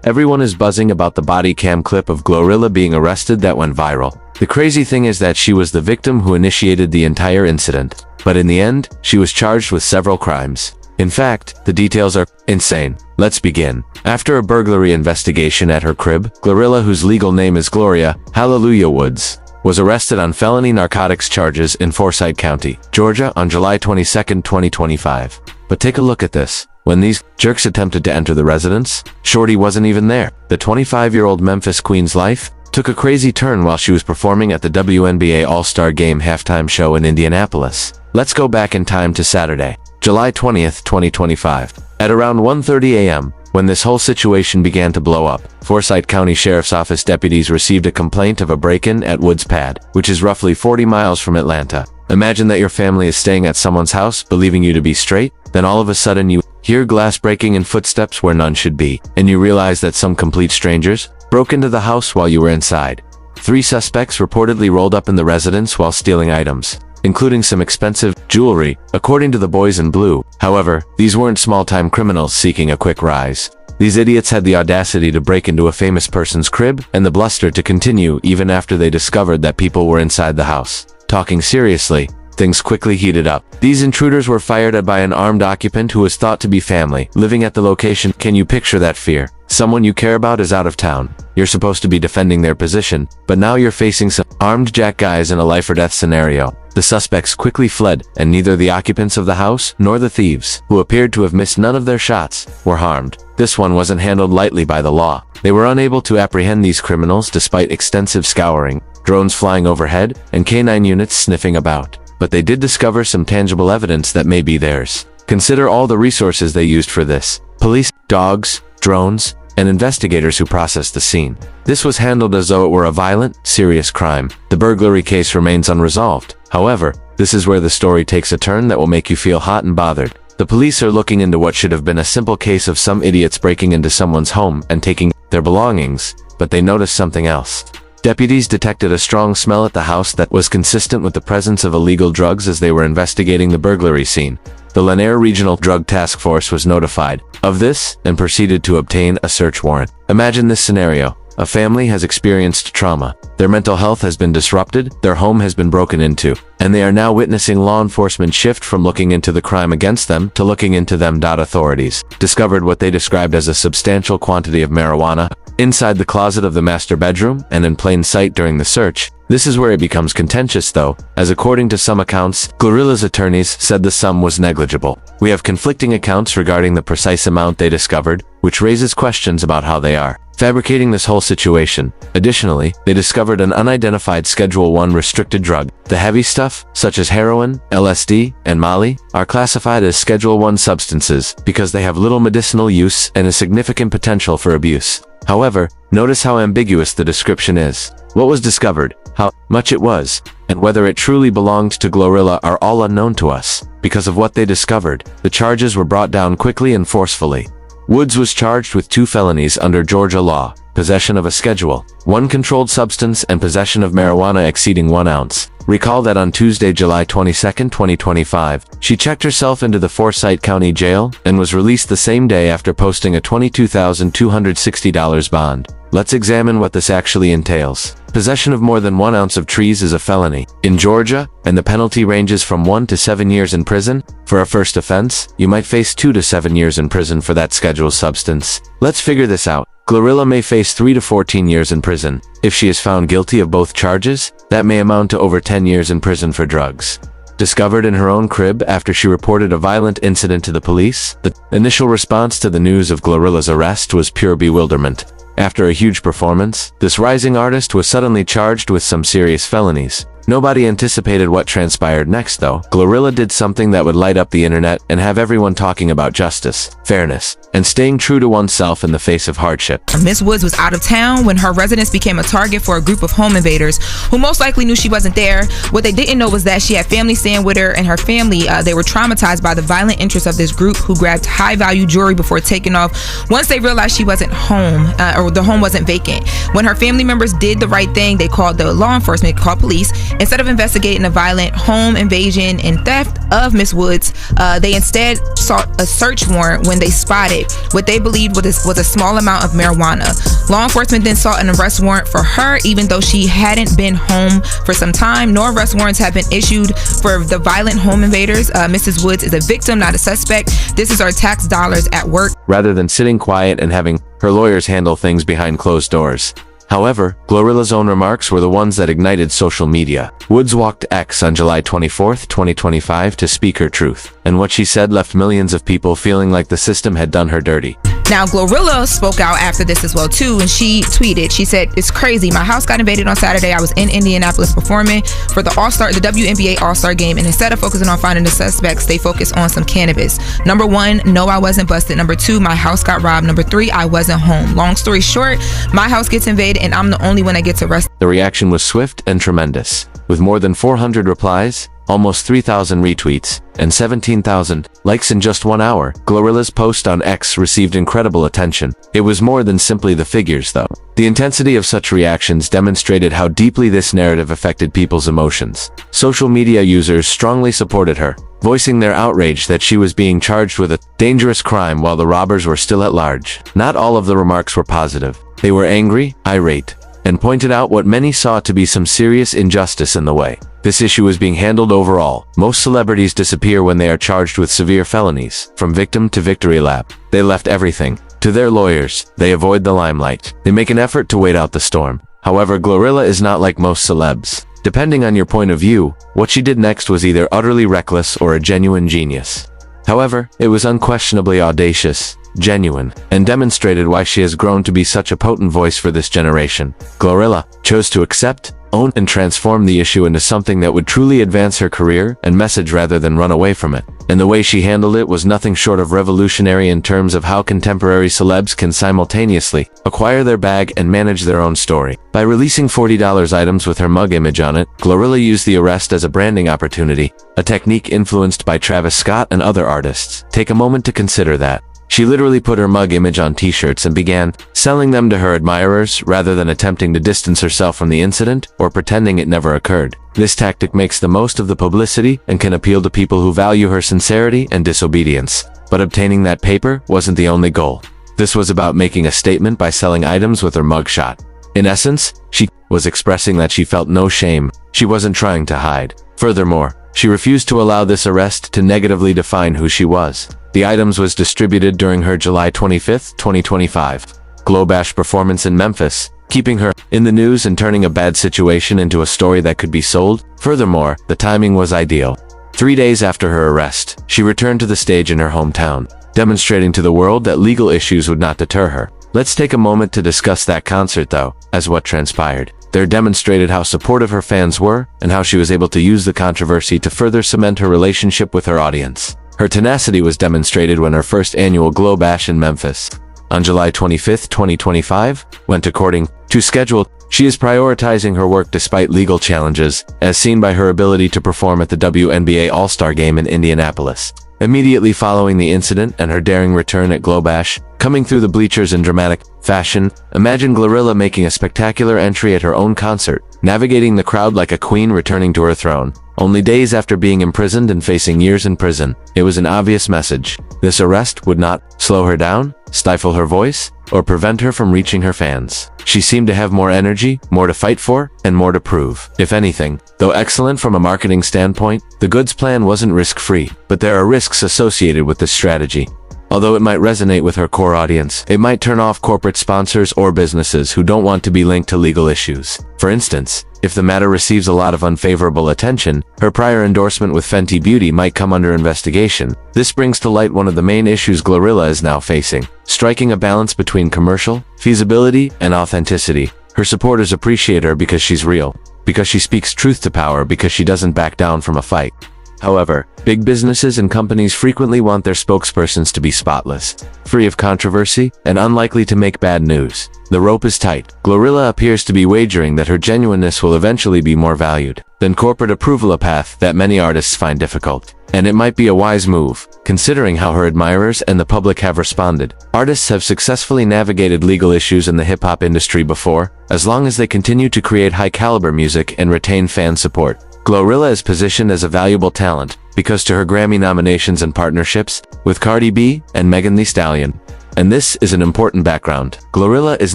everyone is buzzing about the body cam clip of GloRilla being arrested that went viral. The crazy thing is that she was the victim who initiated the entire incident. But in the end, she was charged with several crimes. In fact, the details are insane. Let's begin. After a burglary investigation at her crib, GloRilla, whose legal name is Gloria Hallelujah Woods, was arrested on felony narcotics charges in Forsyth County, Georgia on July 22, 2025. But take a look at this. When these jerks attempted to enter the residence, Shorty wasn't even there. The 25-year-old Memphis Queen's life took a crazy turn while she was performing at the WNBA All-Star Game halftime show in Indianapolis. Let's go back in time to Saturday, July 20th, 2025. At around 1:30 a.m., when this whole situation began to blow up, Forsyth County Sheriff's Office deputies received a complaint of a break-in at Woods Pad, which is roughly 40 miles from Atlanta. Imagine that your family is staying at someone's house, believing you to be straight, then all of a sudden you hear glass breaking and footsteps where none should be, and you realize that some complete strangers broke into the house while you were inside. 3 suspects reportedly rolled up in the residence while stealing items, including some expensive jewelry, according to the boys in blue. However, these weren't small-time criminals seeking a quick rise. These idiots had the audacity to break into a famous person's crib, and the bluster to continue even after they discovered that people were inside the house. Talking seriously, things quickly heated up. These intruders were fired at by an armed occupant who was thought to be family, living at the location. Can you picture that fear? Someone you care about is out of town. You're supposed to be defending their position, but now you're facing some armed jack guys in a life-or-death scenario. The suspects quickly fled, and neither the occupants of the house nor the thieves, who appeared to have missed none of their shots, were harmed. This one wasn't handled lightly by the law. They were unable to apprehend these criminals despite extensive scouring, drones flying overhead, and canine units sniffing about. But they did discover some tangible evidence that may be theirs. Consider all the resources they used for this: police, dogs, drones, and investigators who processed the scene. This was handled as though it were a violent, serious crime. The burglary case remains unresolved. However, this is where the story takes a turn that will make you feel hot and bothered. The police are looking into what should have been a simple case of some idiots breaking into someone's home and taking their belongings, but they noticed something else. Deputies detected a strong smell at the house that was consistent with the presence of illegal drugs as they were investigating the burglary scene. The Lanier Regional Drug Task Force was notified of this and proceeded to obtain a search warrant. Imagine this scenario. A family has experienced trauma. Their mental health has been disrupted, their home has been broken into, and they are now witnessing law enforcement shift from looking into the crime against them to looking into them. Authorities discovered what they described as a substantial quantity of marijuana inside the closet of the master bedroom and in plain sight during the search. This is where it becomes contentious though, as according to some accounts, GloRilla's attorneys said the sum was negligible. We have conflicting accounts regarding the precise amount they discovered, which raises questions about how they are fabricating this whole situation. Additionally, they discovered an unidentified Schedule 1 restricted drug. The heavy stuff, such as heroin, LSD, and Molly, are classified as Schedule 1 substances because they have little medicinal use and a significant potential for abuse. However, notice how ambiguous the description is. What was discovered, how much it was, and whether it truly belonged to GloRilla are all unknown to us. Because of what they discovered, the charges were brought down quickly and forcefully. Woods was charged with 2 felonies under Georgia law: possession of a Schedule 1 controlled substance and possession of marijuana exceeding 1 ounce. Recall that on Tuesday, July 22, 2025, she checked herself into the Forsyth County Jail and was released the same day after posting a $22,260 bond. Let's examine what this actually entails. Possession of more than 1 ounce of trees is a felony in Georgia, and the penalty ranges from 1 to 7 years in prison. For a first offense, you might face 2 to 7 years in prison for that scheduled substance. Let's figure this out. GloRilla may face 3 to 14 years in prison. If she is found guilty of both charges, that may amount to over 10 years in prison for drugs. Discovered in her own crib after she reported a violent incident to the police, the initial response to the news of GloRilla's arrest was pure bewilderment. After a huge performance, this rising artist was suddenly charged with some serious felonies. Nobody anticipated what transpired next though. GloRilla did something that would light up the internet and have everyone talking about justice, fairness, and staying true to oneself in the face of hardship. Miss Woods was out of town when her residence became a target for a group of home invaders who most likely knew she wasn't there. What they didn't know was that she had family staying with her, and her family, they were traumatized by the violent interests of this group who grabbed high-value jewelry before taking off once they realized she wasn't home, or the home wasn't vacant. When her family members did the right thing, they called the law enforcement, called police, Instead of investigating the violent home invasion and theft of Miss Woods, they instead sought a search warrant when they spotted what they believed was a small amount of marijuana. Law enforcement then sought an arrest warrant for her, even though she hadn't been home for some time. No arrest warrants have been issued for the violent home invaders. Mrs. Woods is a victim, not a suspect. This is our tax dollars at work. Rather than sitting quiet and having her lawyers handle things behind closed doors. However, GloRilla's own remarks were the ones that ignited social media. Woods walked X on July 24, 2025 to speak her truth, and what she said left millions of people feeling like the system had done her dirty. Now, GloRilla spoke out after this as well too, and she tweeted, she said, "It's crazy. My house got invaded on Saturday. I was in Indianapolis performing for the WNBA All-Star game, and instead of focusing on finding the suspects, they focused on some cannabis. Number 1, no, I wasn't busted. Number 2, my house got robbed. Number 3, I wasn't home. Long story short, my house gets invaded and I'm the only one that gets arrested." The reaction was swift and tremendous. With more than 400 replies, almost 3,000 retweets, and 17,000 likes in just 1 hour, GloRilla's post on X received incredible attention. It was more than simply the figures, though. The intensity of such reactions demonstrated how deeply this narrative affected people's emotions. Social media users strongly supported her, voicing their outrage that she was being charged with a dangerous crime while the robbers were still at large. Not all of the remarks were positive. They were angry, irate, and pointed out what many saw to be some serious injustice in the way this issue is being handled overall. Most celebrities disappear when they are charged with severe felonies. From victim to victory lap, they left everything. To their lawyers, they avoid the limelight. They make an effort to wait out the storm. However, GloRilla is not like most celebs. Depending on your point of view, what she did next was either utterly reckless or a genuine genius. However, it was unquestionably audacious, genuine, and demonstrated why she has grown to be such a potent voice for this generation. GloRilla chose to accept, own, and transform the issue into something that would truly advance her career and message rather than run away from it. And the way she handled it was nothing short of revolutionary in terms of how contemporary celebs can simultaneously acquire their bag and manage their own story. By releasing $40 items with her mug image on it, GloRilla used the arrest as a branding opportunity, a technique influenced by Travis Scott and other artists. Take a moment to consider that. She literally put her mug image on t-shirts and began selling them to her admirers rather than attempting to distance herself from the incident or pretending it never occurred. This tactic makes the most of the publicity and can appeal to people who value her sincerity and disobedience. But obtaining that paper wasn't the only goal. This was about making a statement by selling items with her mugshot. In essence, she was expressing that she felt no shame. She wasn't trying to hide. Furthermore, she refused to allow this arrest to negatively define who she was. The items was distributed during her July 25, 2025 GloBash performance in Memphis, keeping her in the news and turning a bad situation into a story that could be sold. Furthermore, the timing was ideal. 3 days after her arrest, she returned to the stage in her hometown, demonstrating to the world that legal issues would not deter her. Let's take a moment to discuss that concert though, as what transpired. There demonstrated how supportive her fans were and how she was able to use the controversy to further cement her relationship with her audience. Her tenacity was demonstrated when her first annual GloBash in Memphis, on July 25, 2025, went according to schedule. She is prioritizing her work despite legal challenges, as seen by her ability to perform at the WNBA All-Star Game in Indianapolis. Immediately following the incident and her daring return at GloBash, coming through the bleachers in dramatic fashion, imagine GloRilla making a spectacular entry at her own concert, navigating the crowd like a queen returning to her throne. Only days after being imprisoned and facing years in prison, it was an obvious message. This arrest would not slow her down, stifle her voice, or prevent her from reaching her fans. She seemed to have more energy, more to fight for, and more to prove. If anything, though excellent from a marketing standpoint, the goods plan wasn't risk-free, but there are risks associated with this strategy. Although it might resonate with her core audience, it might turn off corporate sponsors or businesses who don't want to be linked to legal issues. For instance, if the matter receives a lot of unfavorable attention, her prior endorsement with Fenty Beauty might come under investigation. This brings to light one of the main issues GloRilla is now facing, striking a balance between commercial feasibility and authenticity. Her supporters appreciate her because she's real, because she speaks truth to power, because she doesn't back down from a fight. However, big businesses and companies frequently want their spokespersons to be spotless, free of controversy, and unlikely to make bad news. The rope is tight. GloRilla appears to be wagering that her genuineness will eventually be more valued than corporate approval, a path that many artists find difficult. And it might be a wise move, considering how her admirers and the public have responded. Artists have successfully navigated legal issues in the hip-hop industry before, as long as they continue to create high-caliber music and retain fan support. GloRilla is positioned as a valuable talent because to her Grammy nominations and partnerships with Cardi B and Megan Thee Stallion. And this is an important background. GloRilla is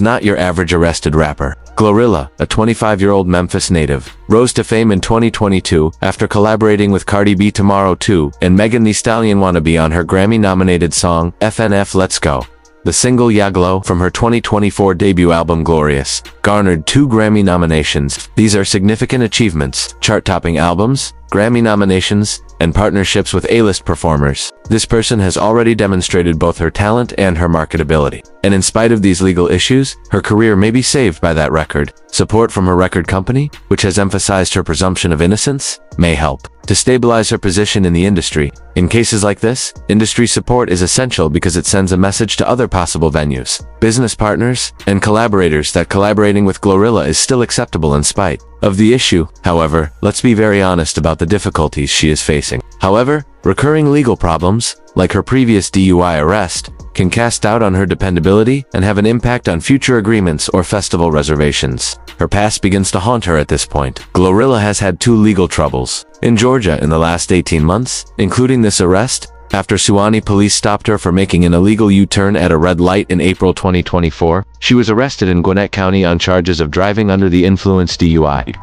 not your average arrested rapper. GloRilla, a 25-year-old Memphis native, rose to fame in 2022 after collaborating with Cardi B, Tomorrow 2, and Megan Thee Stallion Wannabe on her Grammy-nominated song, FNF Let's Go. The single Ya Glow from her 2024 debut album Glorious garnered 2 Grammy nominations. These are significant achievements: chart-topping albums, Grammy nominations, and partnerships with A-list performers. This person has already demonstrated both her talent and her marketability. And in spite of these legal issues, her career may be saved by that record. Support from her record company, which has emphasized her presumption of innocence, may help to stabilize her position in the industry. In cases like this, industry support is essential because it sends a message to other possible venues, business partners, and collaborators that collaborating with GloRilla is still acceptable in spite of the issue. However, let's be very honest about the difficulties she is facing. However, recurring legal problems, like her previous DUI arrest, can cast doubt on her dependability and have an impact on future agreements or festival reservations. Her past begins to haunt her at this point. GloRilla has had 2 legal troubles in Georgia in the last 18 months, including this arrest, after Suwannee police stopped her for making an illegal U-turn at a red light in April 2024. She was arrested in Gwinnett County on charges of driving under the influence DUI.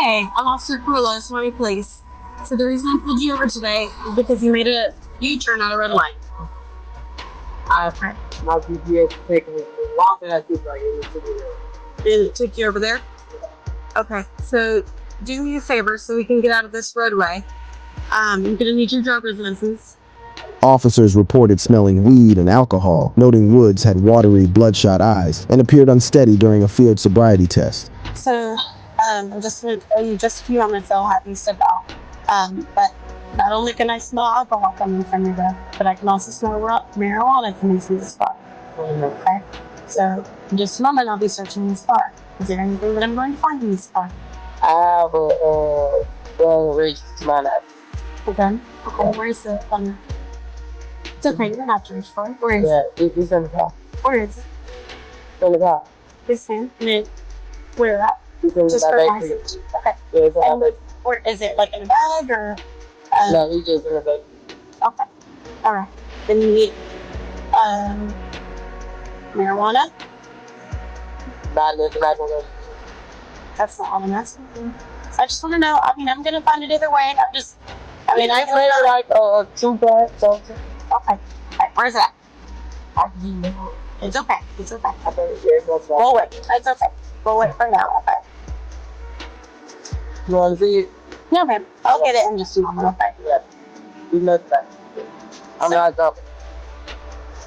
Hey, I'm Officer GloRilla, Suwannee Police. So the reason I pulled you over today is because you made a U-turn at a red light. Okay. My GPS is taking me as long as I keep like it to be there. It took you over there? Okay, so do me a favor so we can get out of this roadway. You're gonna need your driver's license. Officers reported smelling weed and alcohol, noting Woods had watery, bloodshot eyes and appeared unsteady during a field sobriety test. So, I'm just gonna tell you just a few moments I'll have you step out. But not only can I smell alcohol coming from your breath, but I can also smell marijuana coming from this car. Okay? So, in just a moment I'll be searching this car. Is there anything that I'm going to find in this car? I have a well-reached smell at. Okay. Okay, where's the gun? It's okay, you don't have to reach for it. Where is it? Yeah, it's in the car. Where is it? It's in the car. This in? And then, where at? It's in Just the for back my seat. seat. Okay. Yeah, it's in And the back. where is it? Like in a bag or? No, it's just in the back. Okay. Alright. Then you need, marijuana? Not gonna. That's not all I'm asking for. I just want to know. I mean, I'm going to find it either way. I I smell like 2 bags, something. Okay. Okay. Where's that? I can know. It's okay. It's okay. I think it's what's Go away. It's okay. Go away for now. Okay. You want to see it? No, ma'am. I'll get it in just a moment. Okay. Yeah. You know that. I'm not up.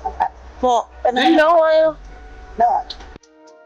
Okay. Well, and You then know I am. no.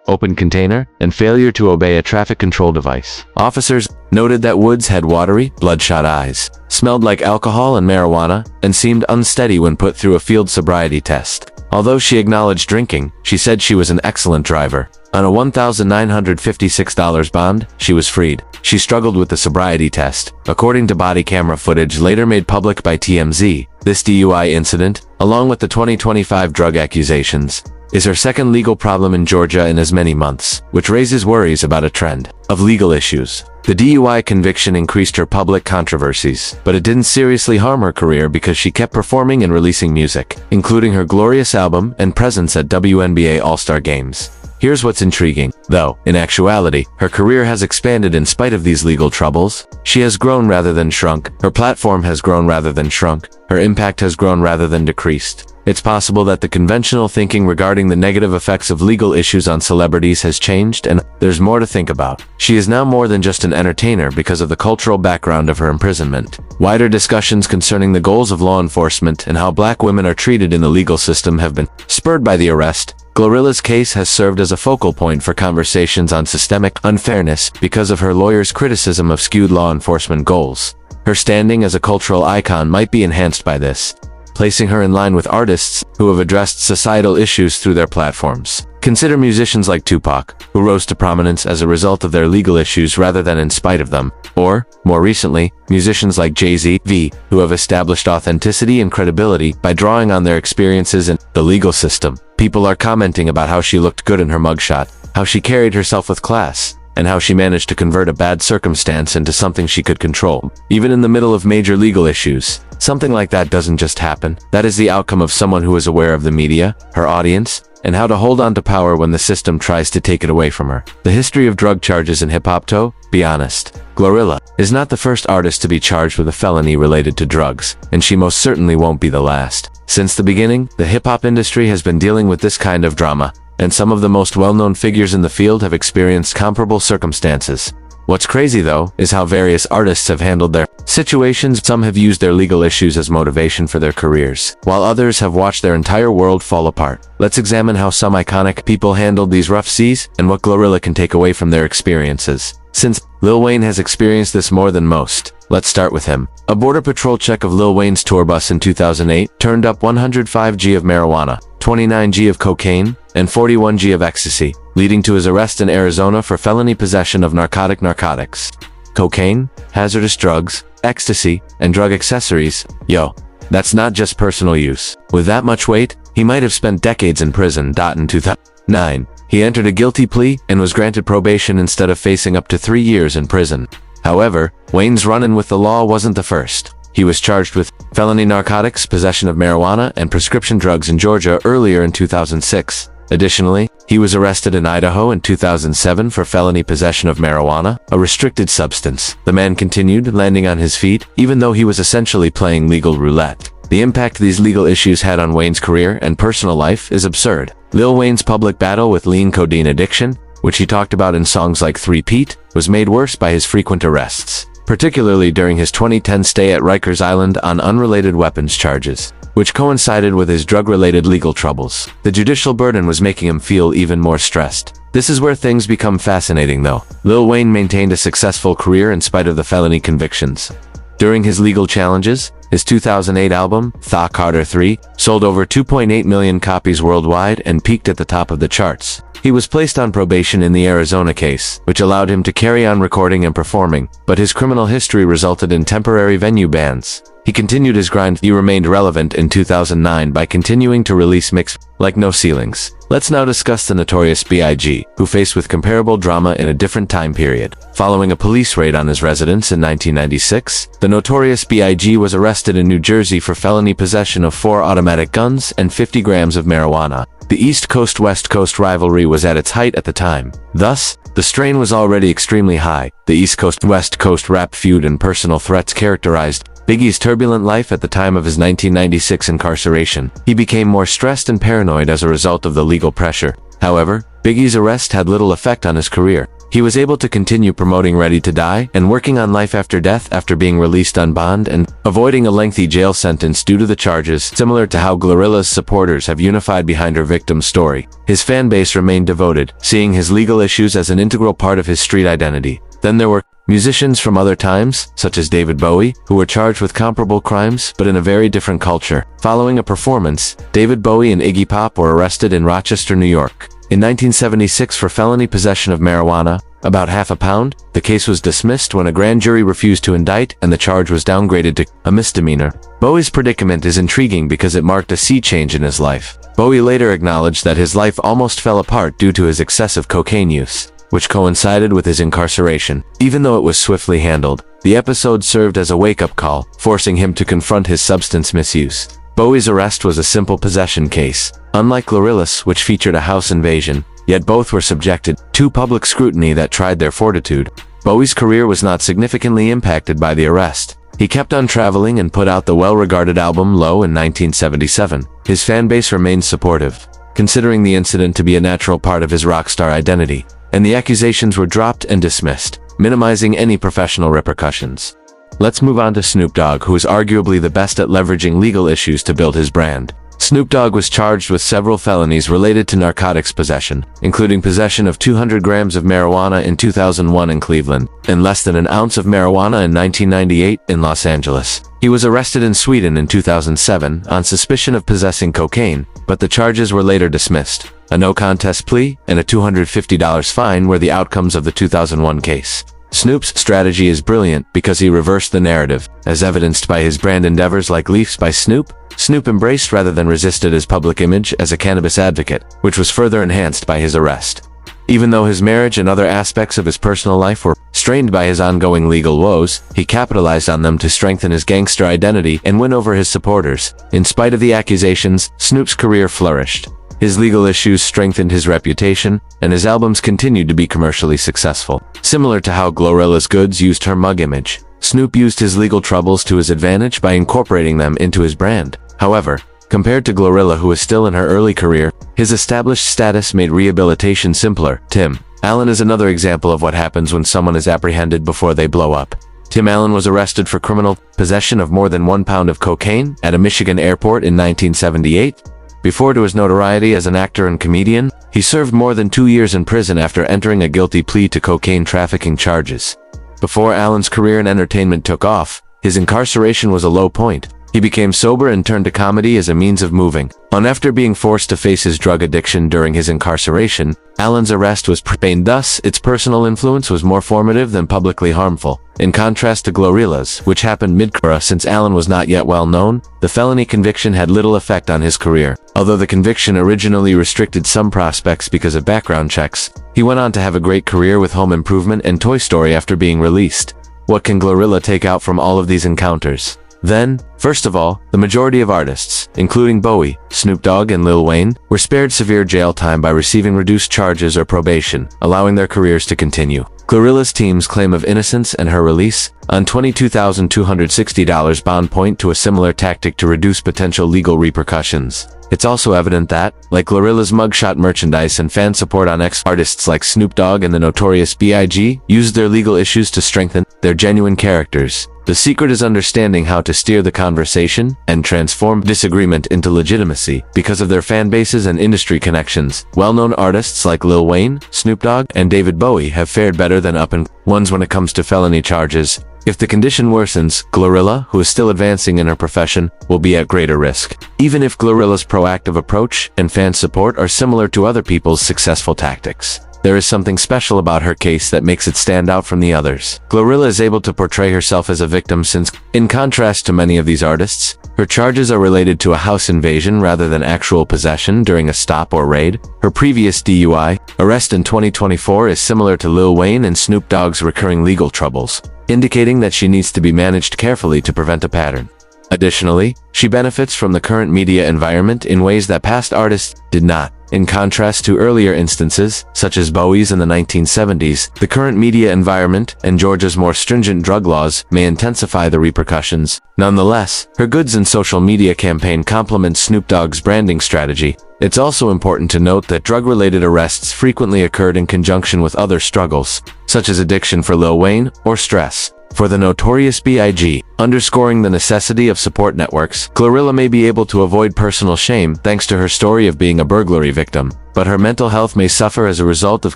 Open container, and failure to obey a traffic control device. Officers noted that Woods had watery, bloodshot eyes, smelled like alcohol and marijuana, and seemed unsteady when put through a field sobriety test. Although she acknowledged drinking, she said she was an excellent driver. On a $1,956 bond, she was freed. She struggled with the sobriety test. According to body camera footage later made public by TMZ, this DUI incident, along with the 2025 drug accusations, is her second legal problem in Georgia in as many months, which raises worries about a trend of legal issues. The DUI conviction increased her public controversies, but it didn't seriously harm her career because she kept performing and releasing music, including her Glorious album and presence at WNBA All-Star Games. Here's what's intriguing, though. In actuality, her career has expanded in spite of these legal troubles. She has grown rather than shrunk. Her platform has grown rather than shrunk. Her impact has grown rather than decreased. It's possible that the conventional thinking regarding the negative effects of legal issues on celebrities has changed, and there's more to think about. She is now more than just an entertainer because of the cultural background of her imprisonment. Wider discussions concerning the goals of law enforcement and how black women are treated in the legal system have been spurred by the arrest. GloRilla's case has served as a focal point for conversations on systemic unfairness because of her lawyer's criticism of skewed law enforcement goals. Her standing as a cultural icon might be enhanced by this, placing her in line with artists who have addressed societal issues through their platforms. Consider musicians like Tupac, who rose to prominence as a result of their legal issues rather than in spite of them. Or, more recently, musicians like Jay-Z, who have established authenticity and credibility by drawing on their experiences in the legal system. People are commenting about how she looked good in her mugshot, how she carried herself with class, and how she managed to convert a bad circumstance into something she could control. Even in the middle of major legal issues, something like that doesn't just happen. That is the outcome of someone who is aware of the media, her audience, and how to hold on to power when the system tries to take it away from her. The history of drug charges in hip-hop, to be honest, GloRilla is not the first artist to be charged with a felony related to drugs, and she most certainly won't be the last. Since the beginning, the hip-hop industry has been dealing with this kind of drama, and some of the most well-known figures in the field have experienced comparable circumstances. What's crazy though, is how various artists have handled their situations. Some have used their legal issues as motivation for their careers, while others have watched their entire world fall apart. Let's examine how some iconic people handled these rough seas, and what GloRilla can take away from their experiences. Since Lil Wayne has experienced this more than most, let's start with him. A border patrol check of Lil Wayne's tour bus in 2008 turned up 105 g of marijuana, 29 g of cocaine, and 41 g of ecstasy, leading to his arrest in Arizona for felony possession of narcotics. Cocaine, hazardous drugs, ecstasy, and drug accessories. Yo, that's not just personal use. With that much weight, he might have spent decades in prison. In 2009, he entered a guilty plea and was granted probation instead of facing up to 3 years in prison. However, Wayne's run-in with the law wasn't the first. He was charged with felony narcotics, possession of marijuana, and prescription drugs in Georgia earlier in 2006. Additionally, he was arrested in Idaho in 2007 for felony possession of marijuana, a restricted substance. The man continued, landing on his feet, even though he was essentially playing legal roulette. The impact these legal issues had on Wayne's career and personal life is absurd. Lil Wayne's public battle with lean codeine addiction, which he talked about in songs like 3-Pete, was made worse by his frequent arrests, particularly during his 2010 stay at Rikers Island on unrelated weapons charges, which coincided with his drug-related legal troubles. The judicial burden was making him feel even more stressed. This is where things become fascinating though. Lil Wayne maintained a successful career in spite of the felony convictions. During his legal challenges, his 2008 album, Thaw Carter 3, sold over 2.8 million copies worldwide and peaked at the top of the charts. He was placed on probation in the Arizona case, which allowed him to carry on recording and performing, but his criminal history resulted in temporary venue bans. He continued his grind. He remained relevant in 2009 by continuing to release mixtapes like No Ceilings. Let's now discuss the notorious B.I.G., who faced with comparable drama in a different time period. Following a police raid on his residence in 1996, the notorious B.I.G. was arrested in New Jersey for felony possession of 4 automatic guns and 50 grams of marijuana. The East Coast-West Coast rivalry was at its height at the time. Thus, the strain was already extremely high. The East Coast-West Coast rap feud and personal threats characterized Biggie's turbulent life at the time of his 1996 incarceration. He became more stressed and paranoid as a result of the legal pressure. However, Biggie's arrest had little effect on his career. He was able to continue promoting Ready to Die and working on Life After Death after being released on bond and avoiding a lengthy jail sentence due to the charges, similar to how GloRilla's supporters have unified behind her victim's story. His fan base remained devoted, seeing his legal issues as an integral part of his street identity. Then there were musicians from other times, such as David Bowie, who were charged with comparable crimes but in a very different culture. Following a performance, David Bowie and Iggy Pop were arrested in Rochester, New York. In 1976 for felony possession of marijuana, about half a pound, the case was dismissed when a grand jury refused to indict and the charge was downgraded to a misdemeanor. Bowie's predicament is intriguing because it marked a sea change in his life. Bowie later acknowledged that his life almost fell apart due to his excessive cocaine use, which coincided with his incarceration. Even though it was swiftly handled, the episode served as a wake-up call, forcing him to confront his substance misuse. Bowie's arrest was a simple possession case, unlike GloRilla's, which featured a house invasion, yet both were subjected to public scrutiny that tried their fortitude. Bowie's career was not significantly impacted by the arrest. He kept on traveling and put out the well-regarded album Low in 1977. His fan base remained supportive, considering the incident to be a natural part of his rock star identity, and the accusations were dropped and dismissed, minimizing any professional repercussions. Let's move on to Snoop Dogg, who is arguably the best at leveraging legal issues to build his brand. Snoop Dogg was charged with several felonies related to narcotics possession, including possession of 200 grams of marijuana in 2001 in Cleveland, and less than an ounce of marijuana in 1998 in Los Angeles. He was arrested in Sweden in 2007 on suspicion of possessing cocaine, but the charges were later dismissed. A no-contest plea and a $250 fine were the outcomes of the 2001 case. Snoop's strategy is brilliant because he reversed the narrative, as evidenced by his brand endeavors like Leafs by Snoop. Snoop embraced rather than resisted his public image as a cannabis advocate, which was further enhanced by his arrest. Even though his marriage and other aspects of his personal life were strained by his ongoing legal woes, he capitalized on them to strengthen his gangster identity and win over his supporters. In spite of the accusations, Snoop's career flourished. His legal issues strengthened his reputation, and his albums continued to be commercially successful. Similar to how GloRilla's goods used her mug image, Snoop used his legal troubles to his advantage by incorporating them into his brand. However, compared to GloRilla, who was still in her early career, his established status made rehabilitation simpler. Tim Allen is another example of what happens when someone is apprehended before they blow up. Tim Allen was arrested for criminal possession of more than 1 pound of cocaine at a Michigan airport in 1978. Before to his notoriety as an actor and comedian, he served more than 2 years in prison after entering a guilty plea to cocaine trafficking charges. Before Allen's career in entertainment took off, his incarceration was a low point. He became sober and turned to comedy as a means of moving on. After being forced to face his drug addiction during his incarceration, Allen's arrest was prepaid. Thus, its personal influence was more formative than publicly harmful. In contrast to GloRilla's, which happened mid-career. Since Allen was not yet well known, the felony conviction had little effect on his career. Although the conviction originally restricted some prospects because of background checks, he went on to have a great career with Home Improvement and Toy Story after being released. What can GloRilla take out from all of these encounters? Then, first of all, the majority of artists, including Bowie, Snoop Dogg, and Lil Wayne, were spared severe jail time by receiving reduced charges or probation, allowing their careers to continue. GloRilla's team's claim of innocence and her release on $22,260 bond point to a similar tactic to reduce potential legal repercussions. It's also evident that, like GloRilla's mugshot merchandise and fan support on artists like Snoop Dogg and the Notorious B.I.G. used their legal issues to strengthen their genuine characters. The secret is understanding how to steer the conversation and transform disagreement into legitimacy. Because of their fan bases and industry connections, well-known artists like Lil Wayne, Snoop Dogg, and David Bowie have fared better than up-and-comers when it comes to felony charges. If the condition worsens, GloRilla, who is still advancing in her profession, will be at greater risk. Even if GloRilla's proactive approach and fan support are similar to other people's successful tactics, there is something special about her case that makes it stand out from the others. GloRilla is able to portray herself as a victim since, in contrast to many of these artists, her charges are related to a house invasion rather than actual possession during a stop or raid. Her previous DUI arrest in 2024 is similar to Lil Wayne and Snoop Dogg's recurring legal troubles, indicating that she needs to be managed carefully to prevent a pattern. Additionally, she benefits from the current media environment in ways that past artists did not. In contrast to earlier instances, such as Bowie's in the 1970s, the current media environment and Georgia's more stringent drug laws may intensify the repercussions. Nonetheless, her goods and social media campaign complements Snoop Dogg's branding strategy. It's also important to note that drug-related arrests frequently occurred in conjunction with other struggles, such as addiction for Lil Wayne or stress for the Notorious B.I.G., underscoring the necessity of support networks. GloRilla may be able to avoid personal shame thanks to her story of being a burglary victim, but her mental health may suffer as a result of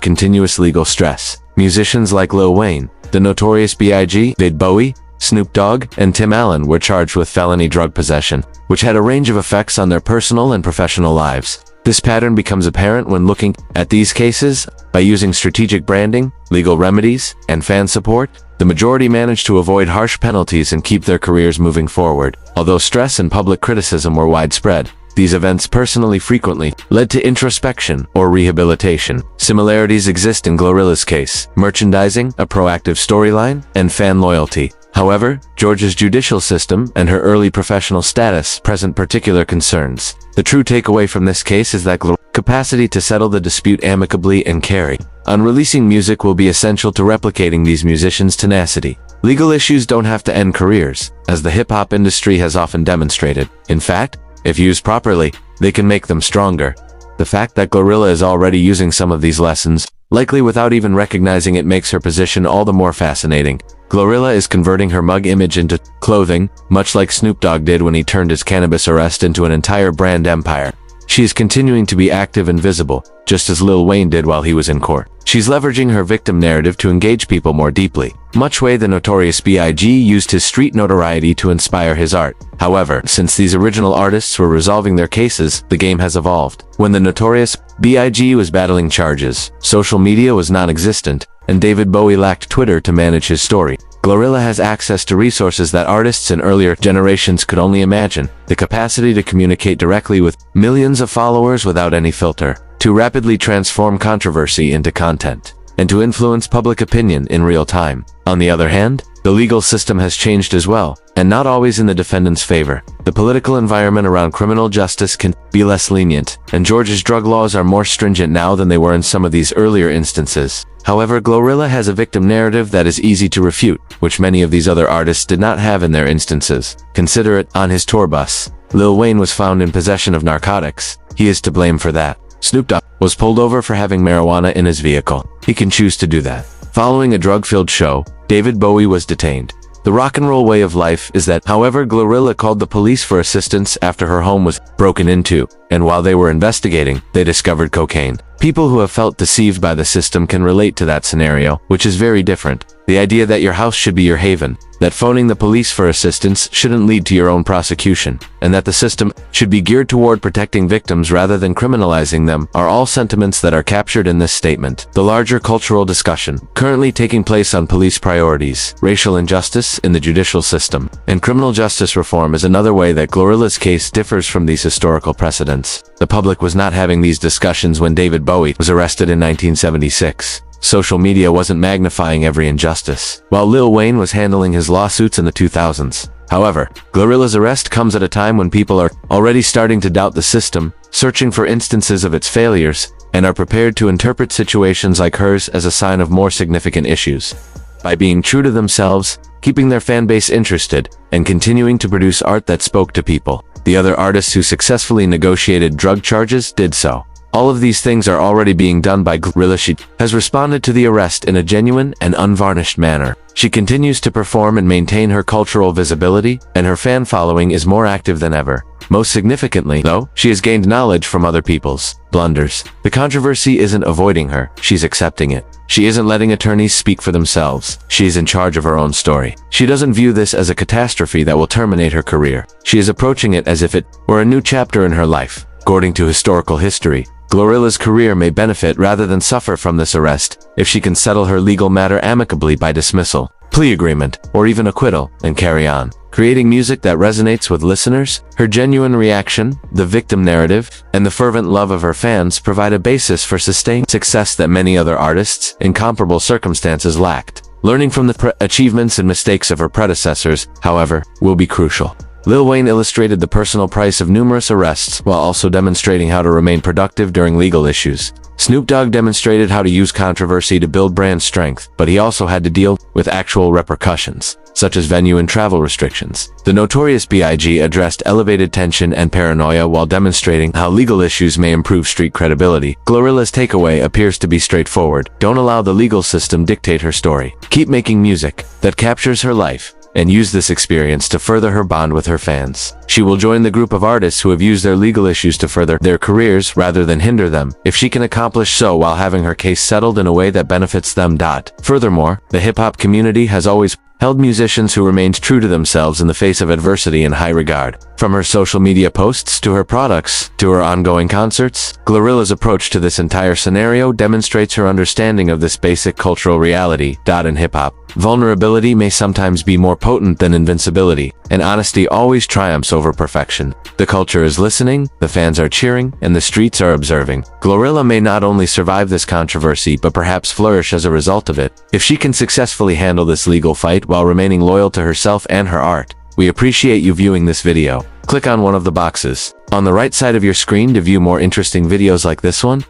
continuous legal stress. Musicians like Lil Wayne, the Notorious B.I.G., David Bowie, Snoop Dogg, and Tim Allen were charged with felony drug possession, which had a range of effects on their personal and professional lives. This pattern becomes apparent when looking at these cases. By using strategic branding, legal remedies, and fan support, the majority managed to avoid harsh penalties and keep their careers moving forward. Although stress and public criticism were widespread, these events personally frequently led to introspection or rehabilitation. Similarities exist in GloRilla's case: merchandising, a proactive storyline, and fan loyalty. However, Georgia's judicial system and her early professional status present particular concerns. The true takeaway from this case is that GloRilla's capacity to settle the dispute amicably and carry on releasing music will be essential to replicating these musicians' tenacity. Legal issues don't have to end careers, as the hip-hop industry has often demonstrated. In fact, if used properly, they can make them stronger. The fact that GloRilla is already using some of these lessons likely without even recognizing it makes her position all the more fascinating. GloRilla is converting her mug image into clothing, much like Snoop Dogg did when he turned his cannabis arrest into an entire brand empire. She is continuing to be active and visible, just as Lil Wayne did while he was in court. She's leveraging her victim narrative to engage people more deeply, much way the Notorious B.I.G. used his street notoriety to inspire his art. However, since these original artists were resolving their cases, the game has evolved. When the Notorious B.I.G. was battling charges, social media was non-existent, and David Bowie lacked Twitter to manage his story. GloRilla has access to resources that artists in earlier generations could only imagine: the capacity to communicate directly with millions of followers without any filter, to rapidly transform controversy into content, and to influence public opinion in real time. On the other hand, the legal system has changed as well, and not always in the defendant's favor. The political environment around criminal justice can be less lenient, and Georgia's drug laws are more stringent now than they were in some of these earlier instances. However, GloRilla has a victim narrative that is easy to refute, which many of these other artists did not have in their instances. Consider it: on his tour bus, Lil Wayne was found in possession of narcotics. He is to blame for that. Snoop Dogg was pulled over for having marijuana in his vehicle. He can choose to do that. Following a drug-filled show, David Bowie was detained. The rock and roll way of life is that, however, GloRilla called the police for assistance after her home was broken into, and while they were investigating, they discovered cocaine. People who have felt deceived by the system can relate to that scenario, which is very different. The idea that your house should be your haven, that phoning the police for assistance shouldn't lead to your own prosecution, and that the system should be geared toward protecting victims rather than criminalizing them, are all sentiments that are captured in this statement. The larger cultural discussion currently taking place on police priorities, racial injustice in the judicial system, and criminal justice reform is another way that GloRilla's case differs from these historical precedents. The public was not having these discussions when David Bowie was arrested in 1976. Social media wasn't magnifying every injustice, while Lil Wayne was handling his lawsuits in the 2000s. However, GloRilla's arrest comes at a time when people are already starting to doubt the system, searching for instances of its failures, and are prepared to interpret situations like hers as a sign of more significant issues. By being true to themselves, keeping their fan base interested, and continuing to produce art that spoke to people, the other artists who successfully negotiated drug charges did so. All of these things are already being done by GloRilla. She has responded to the arrest in a genuine and unvarnished manner. She continues to perform and maintain her cultural visibility, and her fan following is more active than ever. Most significantly, though, she has gained knowledge from other people's blunders. The controversy isn't avoiding her, she's accepting it. She isn't letting attorneys speak for themselves. She is in charge of her own story. She doesn't view this as a catastrophe that will terminate her career. She is approaching it as if it were a new chapter in her life. According to historical history, GloRilla's career may benefit rather than suffer from this arrest if she can settle her legal matter amicably by dismissal, plea agreement, or even acquittal, and carry on. Creating music that resonates with listeners, her genuine reaction, the victim narrative, and the fervent love of her fans provide a basis for sustained success that many other artists in comparable circumstances lacked. Learning from the achievements and mistakes of her predecessors, however, will be crucial. Lil Wayne illustrated the personal price of numerous arrests while also demonstrating how to remain productive during legal issues. Snoop Dogg demonstrated how to use controversy to build brand strength, but he also had to deal with actual repercussions, such as venue and travel restrictions. The Notorious B.I.G. addressed elevated tension and paranoia while demonstrating how legal issues may improve street credibility. GloRilla's takeaway appears to be straightforward: don't allow the legal system dictate her story. Keep making music that captures her life, and use this experience to further her bond with her fans. She will join the group of artists who have used their legal issues to further their careers rather than hinder them, if she can accomplish so while having her case settled in a way that benefits them. Furthermore, the hip-hop community has always held musicians who remained true to themselves in the face of adversity in high regard. From her social media posts to her products to her ongoing concerts, GloRilla's approach to this entire scenario demonstrates her understanding of this basic cultural reality. In hip-hop, vulnerability may sometimes be more potent than invincibility, and honesty always triumphs over perfection. The culture is listening, the fans are cheering, and the streets are observing. GloRilla may not only survive this controversy but perhaps flourish as a result of it. If she can successfully handle this legal fight while remaining loyal to herself and her art, we appreciate you viewing this video. Click on one of the boxes on the right side of your screen to view more interesting videos like this one.